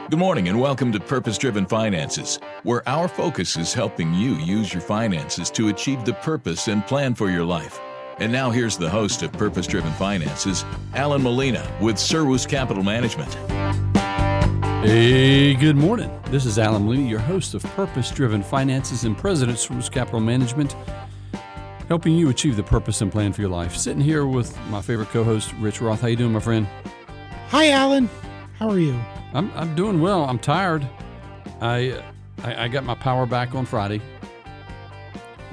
Good morning and welcome to Purpose Driven Finances, where our focus is helping you use your finances to achieve the purpose and plan for your life. And now here's the host of Purpose Driven Finances, Alan Molina with Servus Capital Management. Hey, good morning. This is Alan Molina, your host of Purpose Driven Finances and President of Servus Capital Management, helping you achieve the purpose and plan for your life. Sitting here with my favorite co-host, Rich Roth. How you doing, my friend? Hi, Alan. How are you? I'm doing well. I'm tired. I got my power back on Friday,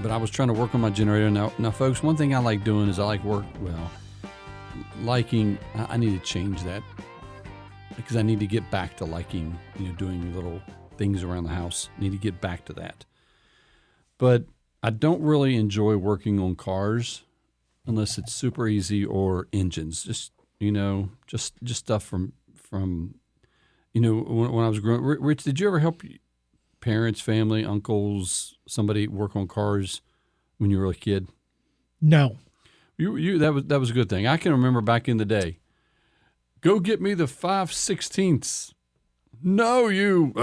but I was trying to work on my generator. Now, folks, one thing I like doing is I like I need to change that because I need to get back to liking, doing little things around the house. I need to get back to that. But I don't really enjoy working on cars unless it's super easy or engines. Just stuff from when I was growing. Rich, did you ever help parents, family, uncles, somebody work on cars when you were a kid? No. That was a good thing. I can remember back in the day. Go get me the 5/16. No, you.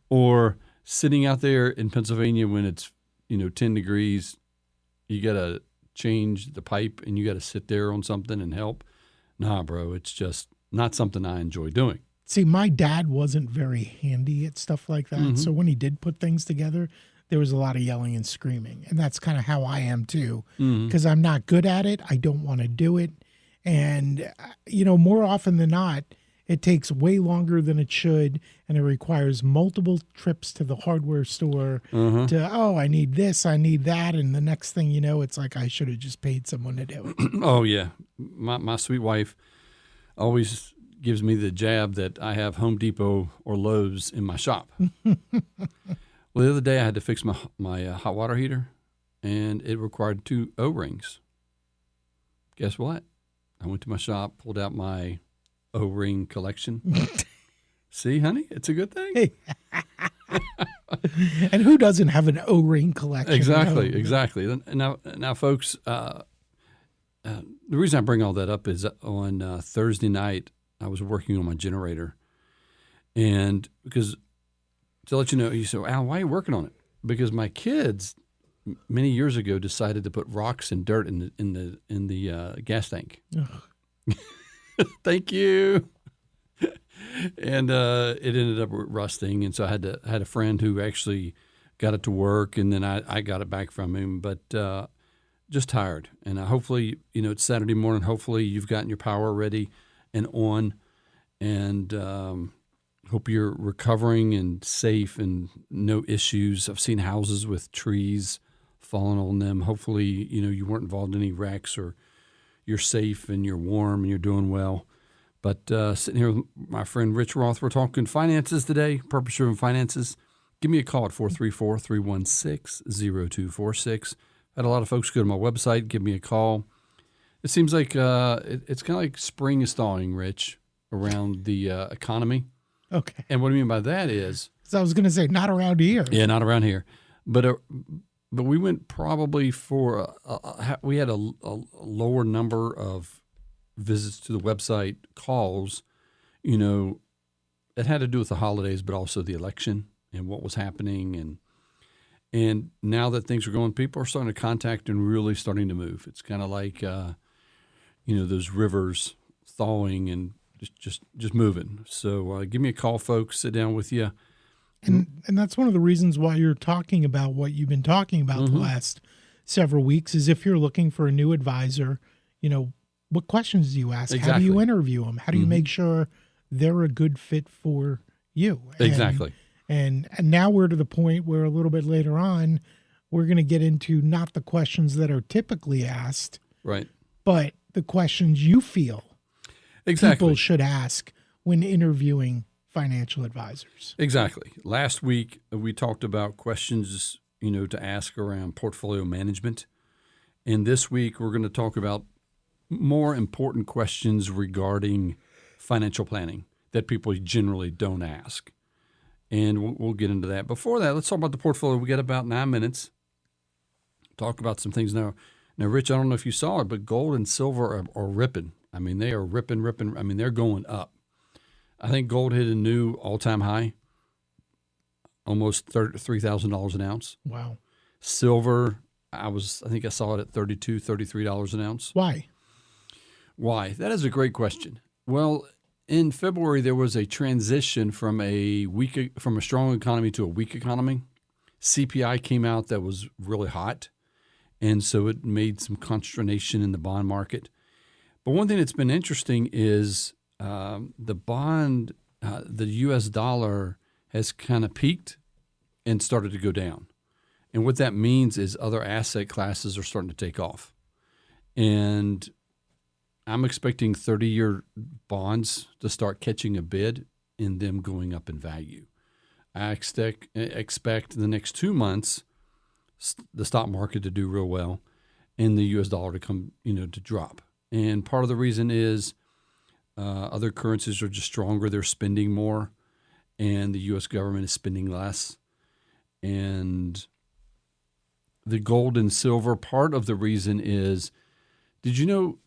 Or sitting out there in Pennsylvania when it's 10 degrees, you got to change the pipe and you got to sit there on something and help. Nah, bro, it's just not something I enjoy doing. See, my dad wasn't very handy at stuff like that. Mm-hmm. So when he did put things together, there was a lot of yelling and screaming. And that's kind of how I am too, because I'm not good at it. I don't want to do it. And, more often than not, it takes way longer than it should, and it requires multiple trips to the hardware store I need this, I need that, and the next thing you know, it's like I should have just paid someone to do it. Oh, yeah. My sweet wife always gives me the jab that I have Home Depot or Lowe's in my shop. Well, the other day I had to fix my hot water heater, and it required 2 O-rings. Guess what? I went to my shop, pulled out my O-ring collection. See, honey, it's a good thing. Hey. And who doesn't have an O-ring collection? Exactly. Now, folks, the reason I bring all that up is on Thursday night, I was working on my generator. And because, to let you know, you say, Al, why are you working on it? Because my kids many years ago decided to put rocks and dirt in the gas tank. Thank you. And it ended up rusting, and so I had a friend who actually got it to work, and then I got it back from him. But just tired, and hopefully, it's Saturday morning. Hopefully, you've gotten your power ready and on, and hope you're recovering and safe and no issues. I've seen houses with trees falling on them. Hopefully, you weren't involved in any wrecks, or you're safe and you're warm and you're doing well. But sitting here with my friend Rich Roth, we're talking finances today, purpose-driven finances. Give me a call at 434-316-0246. Had a lot of folks go to my website, give me a call. It seems like it's kind of like spring is thawing, Rich, around the economy. Okay. And what I mean by that is... So I was going to say, not around here. Yeah, not around here. But we went probably for we had a lower number of visits to the website, calls. It had to do with the holidays, but also the election and what was happening. And now that things are going, people are starting to contact and really starting to move. It's kind of like those rivers thawing and just moving. So give me a call, folks. Sit down with you. And that's one of the reasons why you're talking about what you've been talking about the last several weeks is if you're looking for a new advisor, what questions do you ask? Exactly. How do you interview them? How do you make sure they're a good fit for you? Exactly. And now we're to the point where a little bit later on, we're going to get into not the questions that are typically asked, right, but the questions you feel people should ask when interviewing financial advisors. Exactly. Last week, we talked about questions, to ask around portfolio management. And this week, we're going to talk about more important questions regarding financial planning that people generally don't ask. And we'll get into that. Before that, let's talk about the portfolio. We got about 9 minutes. Talk about some things now. Now, Rich, I don't know if you saw it, but gold and silver are ripping. I mean, they are ripping. I mean, they're going up. I think gold hit a new all-time high, almost $3,000 an ounce. Wow. Silver, I think I saw it at $32, $33 an ounce. Why? Why? That is a great question. Well, in February, there was a transition from a strong economy to a weak economy. CPI came out that was really hot, and so it made some consternation in the bond market. But one thing that's been interesting is the U.S. dollar has kind of peaked and started to go down. And what that means is other asset classes are starting to take off. And I'm expecting 30-year bonds to start catching a bid and them going up in value. I expect in the next 2 months the stock market to do real well and the U.S. dollar to drop. And part of the reason is other currencies are just stronger. They're spending more, and the U.S. government is spending less. And the gold and silver, part of the reason is, did you know,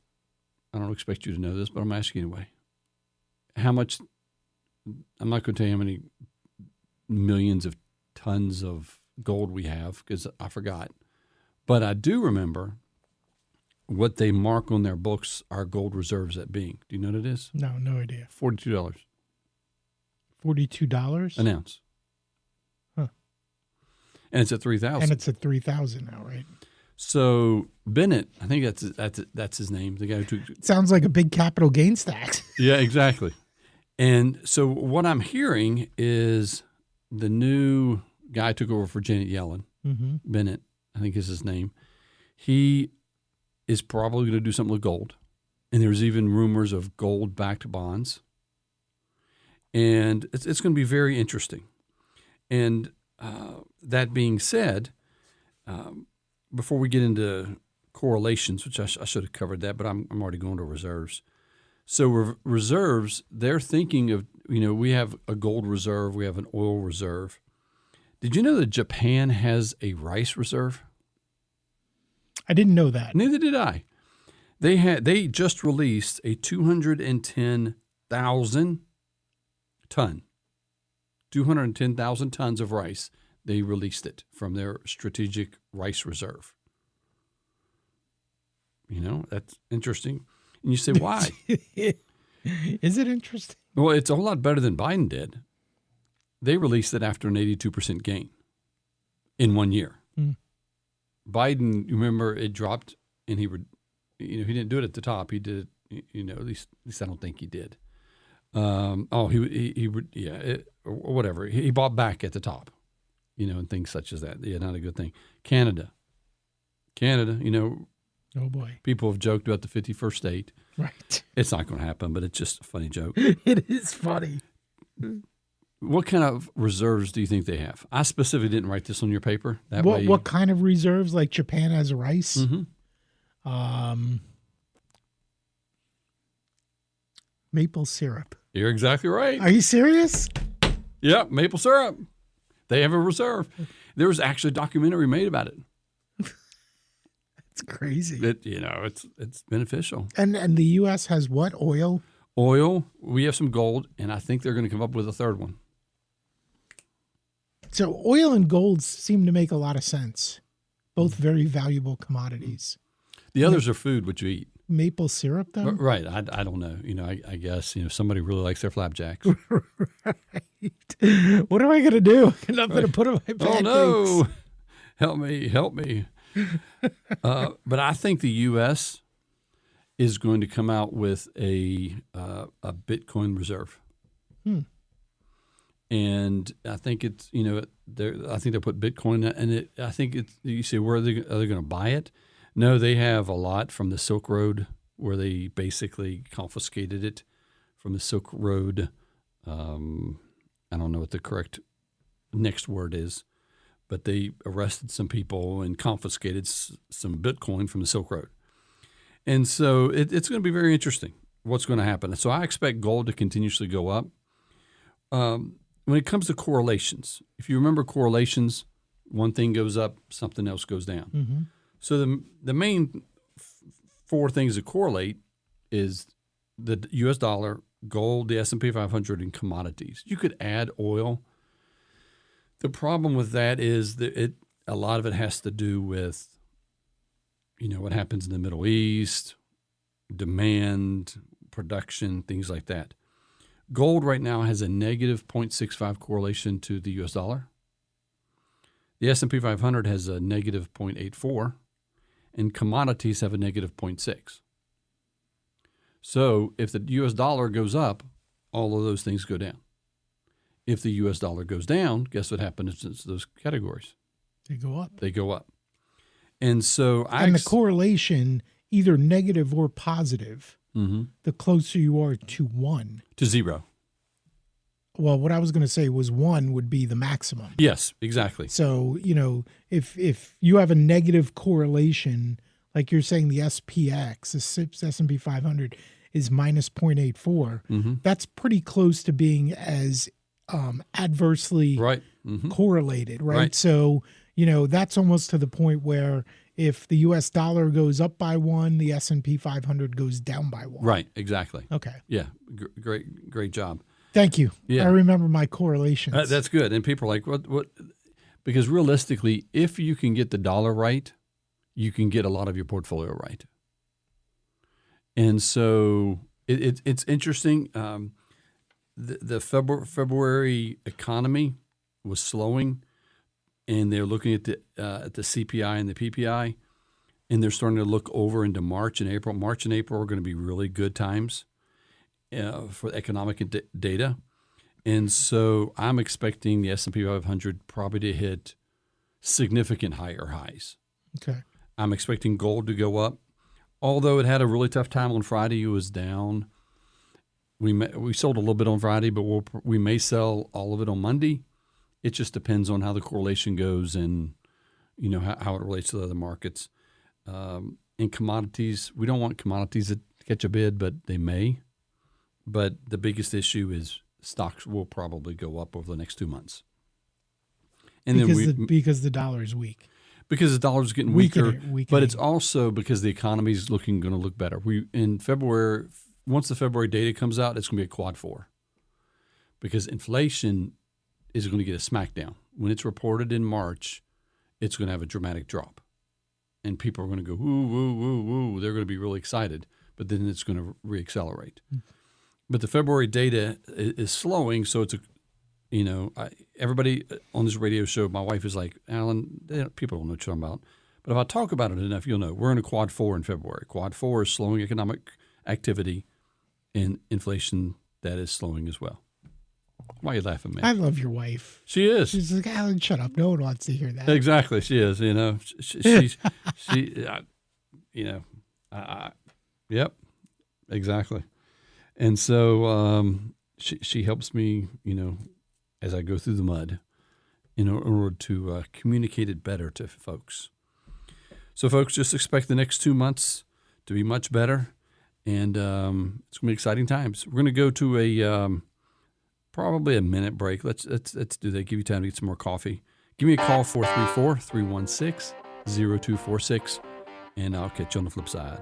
I don't expect you to know this, but I'm asking anyway, how much, I'm not going to tell you how many millions of tons of gold we have because I forgot. But I do remember what they mark on their books our gold reserves at being. Do you know what it is? No idea. $42. $42? An ounce. Huh. And it's at 3,000. And it's at 3,000 now, right? So Bennett, I think that's his name, the guy who took. Sounds like a big capital gains tax. Yeah, exactly. And so what I'm hearing is the new guy took over for Janet Yellen, Bennett, I think is his name. He is probably going to do something with gold. And there's even rumors of gold-backed bonds. And it's going to be very interesting. And that being said, before we get into correlations, which I should have covered that, but I'm already going to reserves. So reserves, they're thinking of, we have a gold reserve, we have an oil reserve. Did you know that Japan has a rice reserve? I didn't know that. Neither did I. They just released a 210,000 tons of rice. They released it from their strategic rice reserve. That's interesting. And you say, why? Is it interesting? Well, it's a whole lot better than Biden did. They released it after an 82% gain in 1 year. Biden, you remember, it dropped, and he didn't do it at the top. He did it, at least I don't think he did. Whatever. He bought back at the top, and things such as that. Yeah, not a good thing. Canada, oh boy. People have joked about the 51st state. Right. It's not going to happen, but it's just a funny joke. It is funny. What kind of reserves do you think they have? I specifically didn't write this on your paper. What kind of reserves? Like Japan has rice? Maple syrup. You're exactly right. Are you serious? Yeah, maple syrup. They have a reserve. There was actually a documentary made about it. It's crazy. It's beneficial. And the U.S. has what? Oil? Oil. We have some gold, and I think they're going to come up with a third one. So oil and gold seem to make a lot of sense. Both very valuable commodities. The others are food, what you eat. Maple syrup, though? Right. I don't know. I guess, somebody really likes their flapjacks. Right. What am I going to do? Nothing to put on my pancakes. Oh, no. Help me. But I think the U.S. is going to come out with a Bitcoin reserve. And I think it's, I think they put Bitcoin in it. I think it's, you say, are they going to buy it? No, they have a lot from the Silk Road where they basically confiscated it from the Silk Road. I don't know what the correct next word is, but they arrested some people and confiscated some Bitcoin from the Silk Road. And so it's going to be very interesting what's going to happen. So I expect gold to continuously go up. When it comes to correlations, if you remember correlations, one thing goes up, something else goes down. Mm-hmm. So the main four things that correlate is the U.S. dollar gold, the S&P 500, and commodities. You could add oil. The problem with that is that a lot of it has to do with, what happens in the Middle East, demand, production, things like that. Gold right now has a negative 0.65 correlation to the U.S. dollar. The S&P 500 has a negative 0.84, and commodities have a negative 0.6. So if the U.S. dollar goes up, all of those things go down. If the U.S. dollar goes down, guess what happens to those categories? They go up. They go up. And so the correlation, either negative or positive, the closer you are to 1. To 0. Well, what I was going to say was 1 would be the maximum. Yes, exactly. So, if you have a negative correlation, like you're saying the SPX, the S&P 500 is minus 0.84, that's pretty close to being as adversely correlated, right? So, that's almost to the point where if the U.S. dollar goes up by 1, the S&P 500 goes down by 1. Right, exactly. Okay. Yeah, great job. Thank you. Yeah. I remember my correlations. That's good. And people are like, what? Because realistically, if you can get the dollar right, you can get a lot of your portfolio right. And so it's interesting. The February economy was slowing, and they're looking at the CPI and the PPI, and they're starting to look over into March and April. March and April are going to be really good times for economic data. And so I'm expecting the S&P 500 probably to hit significant higher highs. Okay. I'm expecting gold to go up. Although it had a really tough time on Friday, it was down. We sold a little bit on Friday, but we may sell all of it on Monday. It just depends on how the correlation goes and how it relates to the other markets. In commodities, we don't want commodities to catch a bid, but they may. But the biggest issue is stocks will probably go up over the next 2 months. And because the dollar is weak. Because the dollar is getting weaker, but it's also because the economy is going to look better. In February, once the February data comes out, it's going to be a quad 4, because inflation is going to get a smackdown. When it's reported in March, it's going to have a dramatic drop, and people are going to go woo woo woo woo. They're going to be really excited, but then it's going to reaccelerate. But the February data is slowing, so it's everybody on this radio show, my wife is like, Alan, people don't know what you're talking about. But if I talk about it enough, you'll know. We're in a quad 4 in February. Quad 4 is slowing economic activity and inflation that is slowing as well. Why are you laughing, man? I love your wife. She is. She's like, Alan, shut up. No one wants to hear that. Exactly. She is, yep, exactly. And so she helps me, as I go through the mud in order to communicate it better to folks. So, folks, just expect the next 2 months to be much better, and it's going to be exciting times. We're going to go to probably a minute break. Let's do that. Give you time to get some more coffee. Give me a call, 434-316-0246, and I'll catch you on the flip side.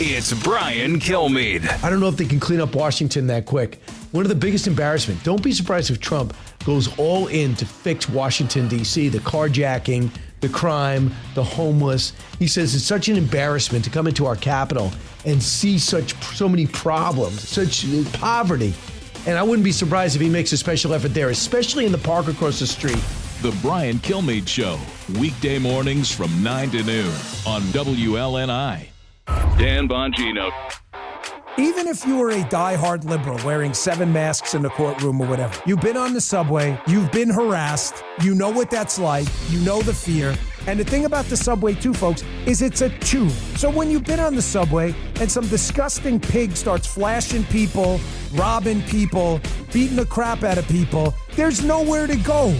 It's Brian Kilmeade. I don't know if they can clean up Washington that quick. One of the biggest embarrassments. Don't be surprised if Trump goes all in to fix Washington, D.C., the carjacking, the crime, the homeless. He says it's such an embarrassment to come into our capital and see so many problems, such poverty. And I wouldn't be surprised if he makes a special effort there, especially in the park across the street. The Brian Kilmeade Show, weekday mornings from 9 to noon on WLNI. Dan Bongino. Even if you were a diehard liberal wearing 7 masks in the courtroom or whatever, you've been on the subway, you've been harassed, you know what that's like, you know the fear. And the thing about the subway too, folks, is it's a tube. So when you've been on the subway and some disgusting pig starts flashing people, robbing people, beating the crap out of people, there's nowhere to go.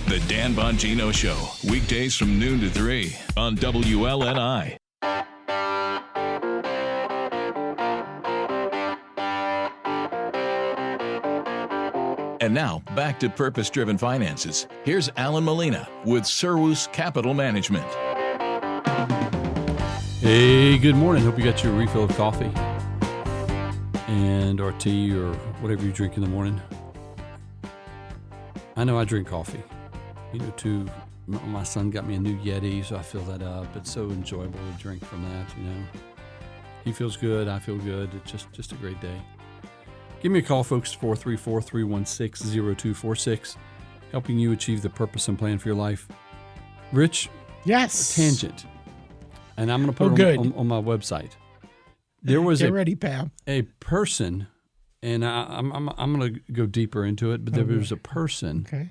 The Dan Bongino Show, weekdays from noon to 3 on WLNI. And now, back to Purpose Driven Finances. Here's Alan Molina with Servus Capital Management. Hey, good morning. Hope you got your refill of coffee or tea or whatever you drink in the morning. I know I drink coffee. My son got me a new Yeti, so I fill that up. It's so enjoyable to drink from that, He feels good. I feel good. It's just a great day. Give me a call, folks, 434-316-0246, helping you achieve the purpose and plan for your life. Rich? Yes. A tangent. And I'm going to put it on my website. There was Get ready, Pam. A person, and I'm going to go deeper into it, but there was a person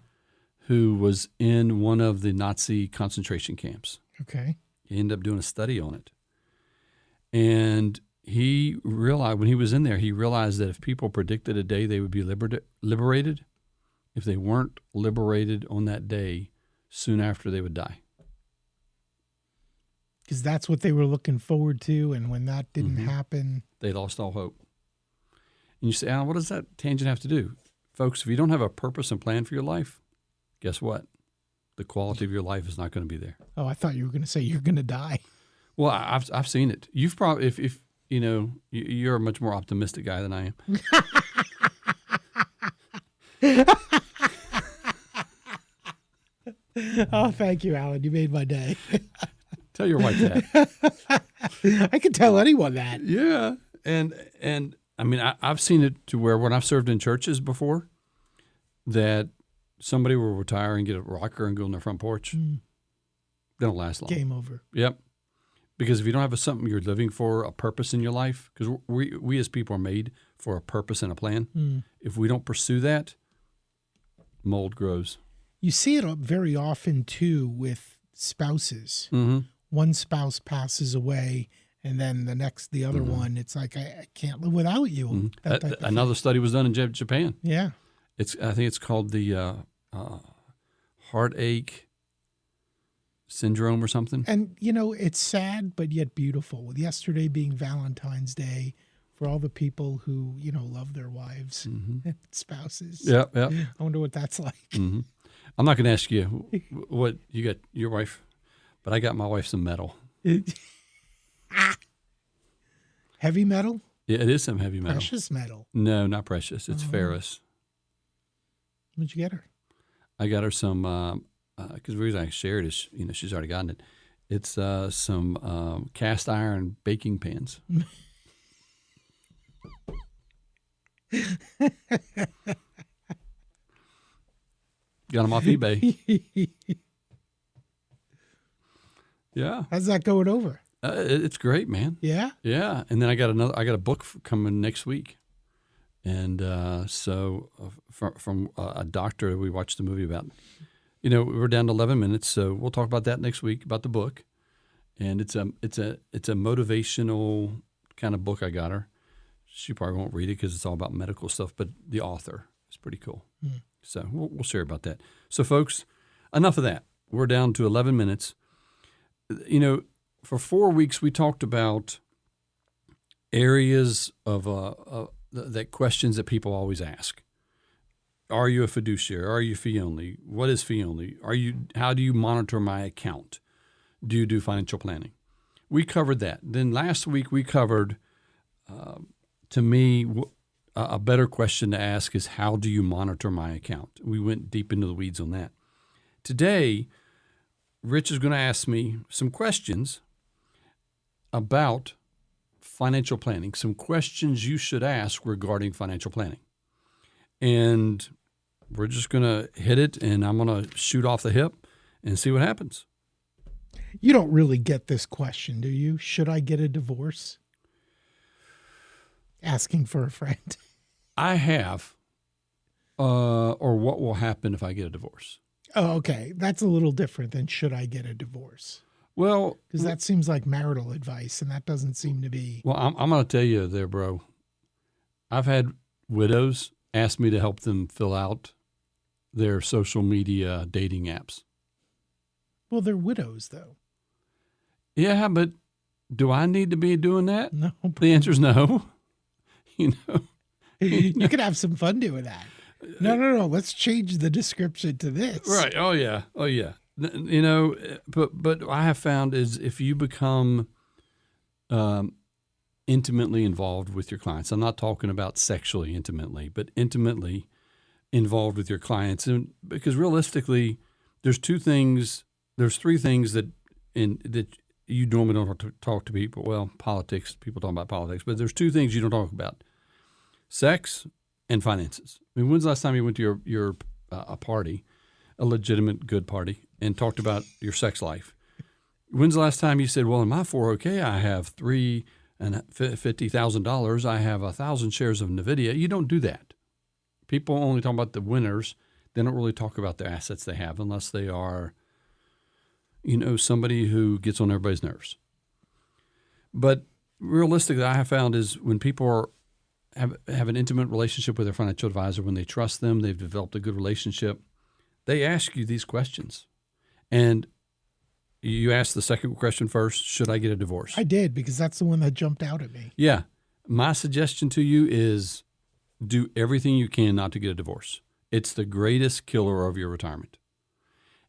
who was in one of the Nazi concentration camps. Okay. He ended up doing a study on it. And he realized, when he was in there, he realized that if people predicted a day they would be liberated, if they weren't liberated on that day, soon after they would die. Because that's what they were looking forward to, and when that didn't happen, they lost all hope. And you say, Alan, what does that tangent have to do? Folks, if you don't have a purpose and plan for your life, guess what? The quality of your life is not going to be there. Oh, I thought you were going to say you're going to die. Well, I've seen it. You've probably, if you're a much more optimistic guy than I am. Oh, thank you, Alan. You made my day. Tell your wife that. I can tell anyone that. Yeah. And I mean, I've seen it to where when I've served in churches before, that somebody will retire and get a rocker and go on their front porch. They don't last long. Game over. Yep. Because if you don't have something you're living for, a purpose in your life, because we as people are made for a purpose and a plan. If we don't pursue that, mold grows. You see it very often, too, with spouses. One spouse passes away, and then the other one, it's like, I can't live without you. Another study was done in Japan. Yeah. I think it's called the heartache syndrome or something. And, it's sad, but yet beautiful. With yesterday being Valentine's Day, for all the people who, love their wives and spouses. Yep. I wonder what that's like. I'm not going to ask you what you got your wife, but I got my wife some metal. Heavy metal? Yeah, it is some heavy metal. Precious metal? No, not precious. It's ferrous. What'd you get her? I got her some, because the reason I shared is, she's already gotten it. It's some cast iron baking pans. Got them off eBay. Yeah. How's that going over? It's great, man. Yeah? Yeah. And then I got a book coming next week. And so from a doctor we watched a movie about, we're down to 11 minutes, so we'll talk about that next week, about the book. And it's a motivational kind of book I got her. She probably won't read it because it's all about medical stuff, but the author is pretty cool. So we'll share about that. So, folks, enough of that. We're down to 11 minutes. For 4 weeks we talked about areas of that questions that people always ask. Are you a fiduciary? Are you fee only? What is fee only? How do you monitor my account? Do you do financial planning? We covered that. Then last week we covered, to me, a better question to ask is, how do you monitor my account? We went deep into the weeds on that. Today, Rich is going to ask me some questions about financial planning, some questions you should ask regarding financial planning. And we're just going to hit it, and I'm going to shoot off the hip and see what happens. You don't really get this question, do you? Should I get a divorce? Asking for a friend. I have. Or what will happen if I get a divorce? Oh, okay. That's a little different than should I get a divorce? Well, because that seems like marital advice, and that doesn't seem to be. Well, I'm going to tell you there, bro. I've had widows ask me to help them fill out their social media dating apps. Well, they're widows, though. Yeah, but do I need to be doing that? No. The answer is no. You could have some fun doing that. No. Let's change the description to this. Right. Oh yeah. You know, but I have found is if you become intimately involved with your clients, I'm not talking about sexually intimately, but intimately involved with your clients, and because realistically, there's three things that you normally don't talk to people. Well, politics, people talk about politics, but there's two things you don't talk about: sex and finances. I mean, when's the last time you went to your a party, a legitimate good party, and talked about your sex life? When's the last time you said, well, in my 401k, I have $350,000. I have 1,000 shares of NVIDIA. You don't do that. People only talk about the winners. They don't really talk about the assets they have unless they are, somebody who gets on everybody's nerves. But realistically, I have found is when people have an intimate relationship with their financial advisor, when they trust them, they've developed a good relationship, they ask you these questions. And you asked the second question first, should I get a divorce? I did, because that's the one that jumped out at me. Yeah. My suggestion to you is do everything you can not to get a divorce. It's the greatest killer of your retirement.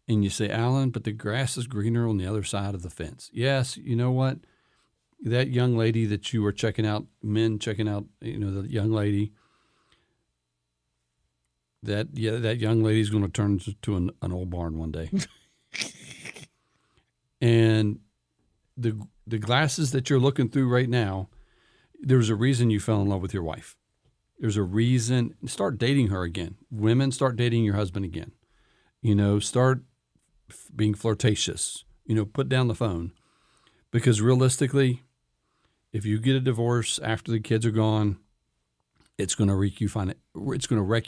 And you say, Alan, but the grass is greener on the other side of the fence. Yes, you know what? That young lady that you were checking out, the young lady, that young lady's going to turn to an old barn one day. And the glasses that you're looking through right now, there's a reason you fell in love with your wife. There's a reason. Start dating her again. Women, start dating your husband again. Start being flirtatious. Put down the phone. Because realistically, if you get a divorce after the kids are gone, it's going to wreck you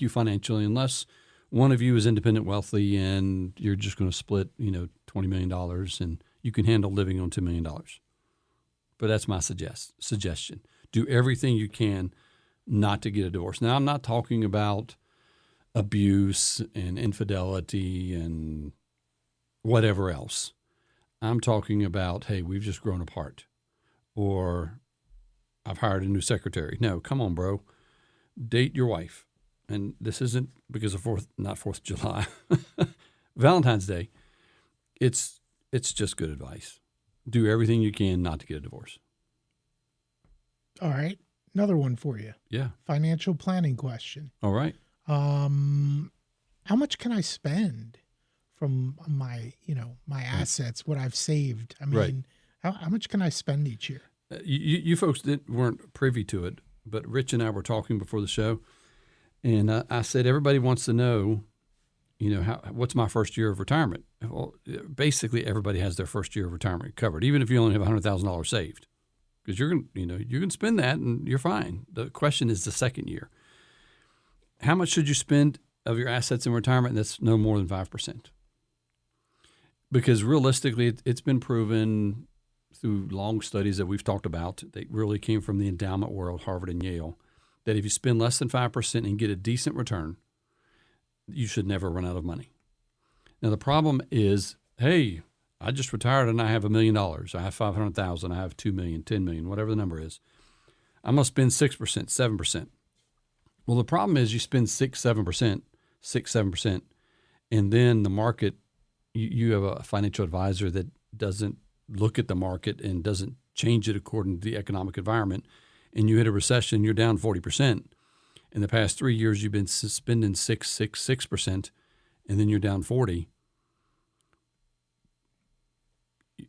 financially, unless one of you is independent wealthy and you're just going to split, $20 million and you can handle living on $2 million. But that's my suggestion. Do everything you can not to get a divorce. Now, I'm not talking about abuse and infidelity and whatever else. I'm talking about, hey, we've just grown apart, or I've hired a new secretary. No, come on, bro. Date your wife. And this isn't because of not 4th of July, Valentine's Day. It's just good advice. Do everything you can not to get a divorce. All right. Another one for you. Yeah. Financial planning question. All right. How much can I spend from my assets, what I've saved? I mean, right. How much can I spend each year? You folks weren't privy to it, but Rich and I were talking before the show, and I said, everybody wants to know, what's my first year of retirement? Well, basically everybody has their first year of retirement covered, even if you only have $100,000 saved, because you're going to spend that and you're fine. The question is the second year. How much should you spend of your assets in retirement? That's no more than 5%. Because realistically, it's been proven through long studies that we've talked about, they really came from the endowment world, Harvard and Yale, that if you spend less than 5% and get a decent return, you should never run out of money. Now, the problem is, hey, I just retired and I have $1 million. I have $500,000. I have $2 million, $10 million, whatever the number is. I'm going to spend 6%, 7%. Well, the problem is you spend 7%, and then the market, you have a financial advisor that doesn't look at the market and doesn't change it according to the economic environment, and you hit a recession, you're down 40%. In the past 3 years, you've been spending 6%, and then you're down 40%.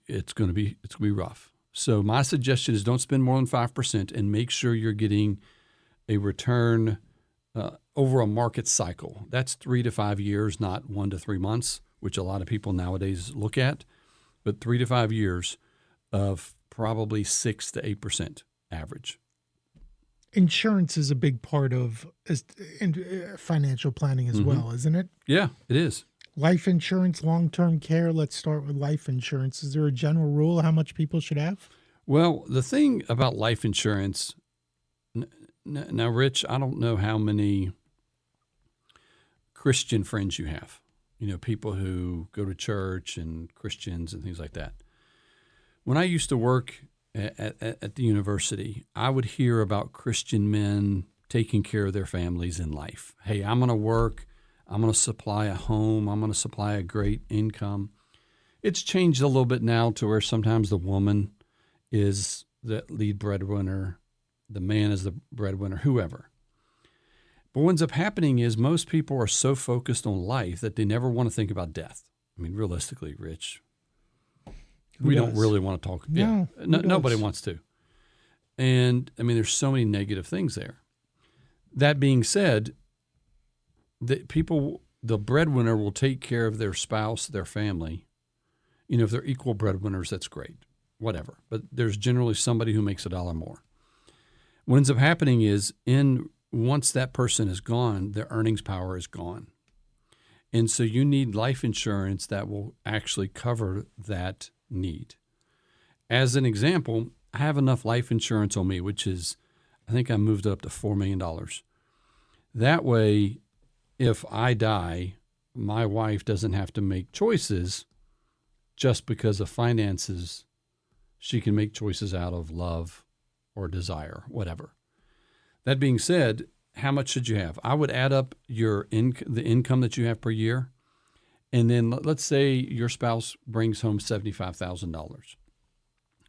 It's going to be rough. So my suggestion is don't spend more than 5% and make sure you're getting a return over a market cycle. That's 3 to 5 years, not 1 to 3 months, which a lot of people nowadays look at, but 3 to 5 years of probably 6 to 8% average. Insurance is a big part of financial planning as well, isn't it? Yeah, it is. Life insurance, long-term care. Let's start with life insurance. Is there a general rule how much people should have? Well, the thing about life insurance, now, Rich, I don't know how many Christian friends you have. People who go to church and Christians and things like that. When I used to work at the university, I would hear about Christian men taking care of their families in life. Hey, I'm going to work. I'm going to supply a home. I'm going to supply a great income. It's changed a little bit now to where sometimes the woman is the lead breadwinner, the man is the breadwinner, whoever. But what ends up happening is most people are so focused on life that they never want to think about death. I mean, realistically, Rich, we don't really want to talk. No, nobody wants to. And I mean, there's so many negative things there. That being said, the breadwinner will take care of their spouse, their family. You know, if they're equal breadwinners, that's great, whatever. But there's generally somebody who makes $1 more. What ends up happening is once that person is gone, their earnings power is gone. And so you need life insurance that will actually cover that need. As an example, I have enough life insurance on me, which is, I think I moved it up to $4 million. That way, if I die, my wife doesn't have to make choices just because of finances. She can make choices out of love or desire, whatever. That being said, how much should you have? I would add up the income that you have per year, and then let's say your spouse brings home $75,000.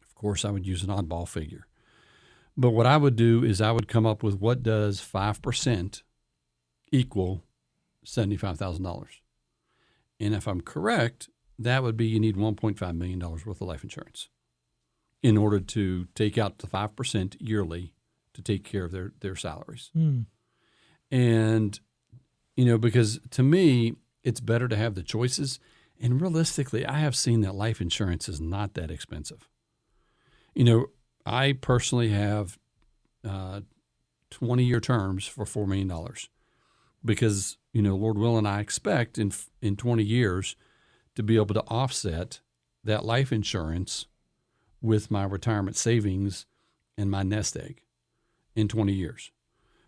Of course, I would use an oddball figure. But what I would do is I would come up with what does 5% equal $75,000. And if I'm correct, that would be you need $1.5 million worth of life insurance in order to take out the 5% yearly to take care of their salaries. And, you know, because to me, it's better to have the choices. And realistically, I have seen that life insurance is not that expensive. You know, I personally have 20-year terms for $4 million because, you know, Lord willing, I expect in 20 years to be able to offset that life insurance with my retirement savings and my nest egg in 20 years.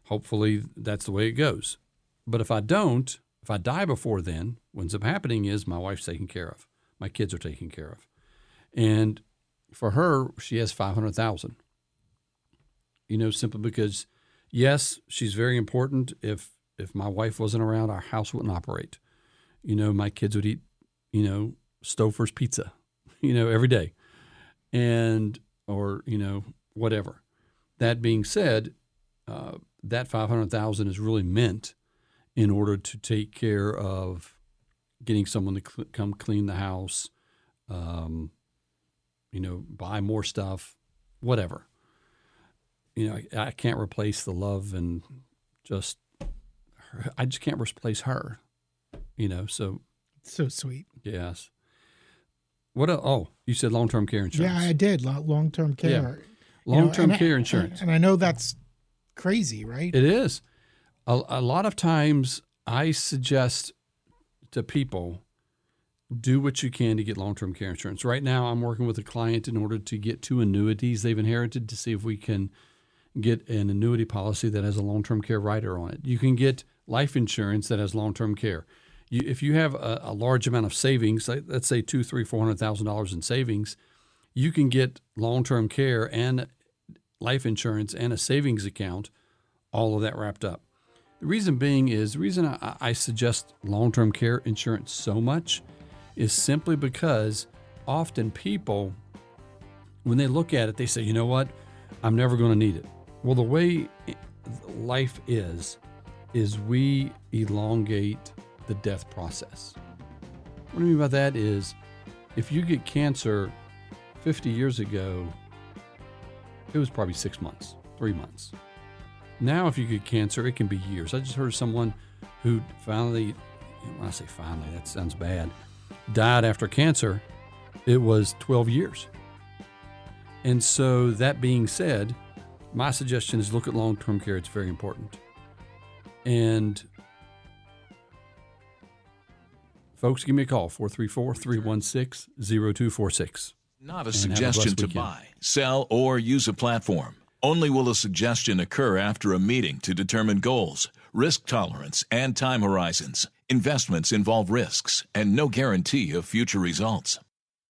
Hopefully that's the way it goes. But if I don't, if I die before then, what ends up happening is my wife's taken care of. My kids are taken care of. And for her, she has $500,000. You know, simply because, yes, she's very important. If my wife wasn't around, our house wouldn't operate. You know, my kids would eat, you know, Stouffer's pizza, you know, every day. Or, you know, whatever. That being said, that $500,000 is really meant in order to take care of getting someone to come clean the house, you know, buy more stuff, whatever. You know, I can't replace the love and just her. I just can't replace her, you know, so. So sweet. Yes. Oh, you said long-term care insurance. Yeah, I did. Long-term care. Yeah. Long-term care insurance. And I know that's crazy, right? It is. A lot of times I suggest to people, do what you can to get long-term care insurance. Right now I'm working with a client in order to get 2 annuities they've inherited to see if we can get an annuity policy that has a long-term care rider on it. You can get life insurance that has long-term care. If you have a large amount of savings, let's say $200,000, $300,000, $400,000 in savings, you can get long-term care and life insurance and a savings account, all of that wrapped up. The reason being is, the reason I suggest long-term care insurance so much is simply because often people, when they look at it, they say, you know what, I'm never going to need it. Well, the way life is we elongate the death process. What I mean by that is, if you get cancer 50 years ago, it was probably 6 months, 3 months. Now, if you get cancer, it can be years. I just heard of someone who finally, when I say finally, that sounds bad, died after cancer. It was 12 years. And so that being said, my suggestion is look at long-term care. It's very important. And folks, give me a call, 434-316-0246. Not a suggestion to buy, sell, or use a platform. Only will a suggestion occur after a meeting to determine goals, risk tolerance, and time horizons. Investments involve risks and no guarantee of future results.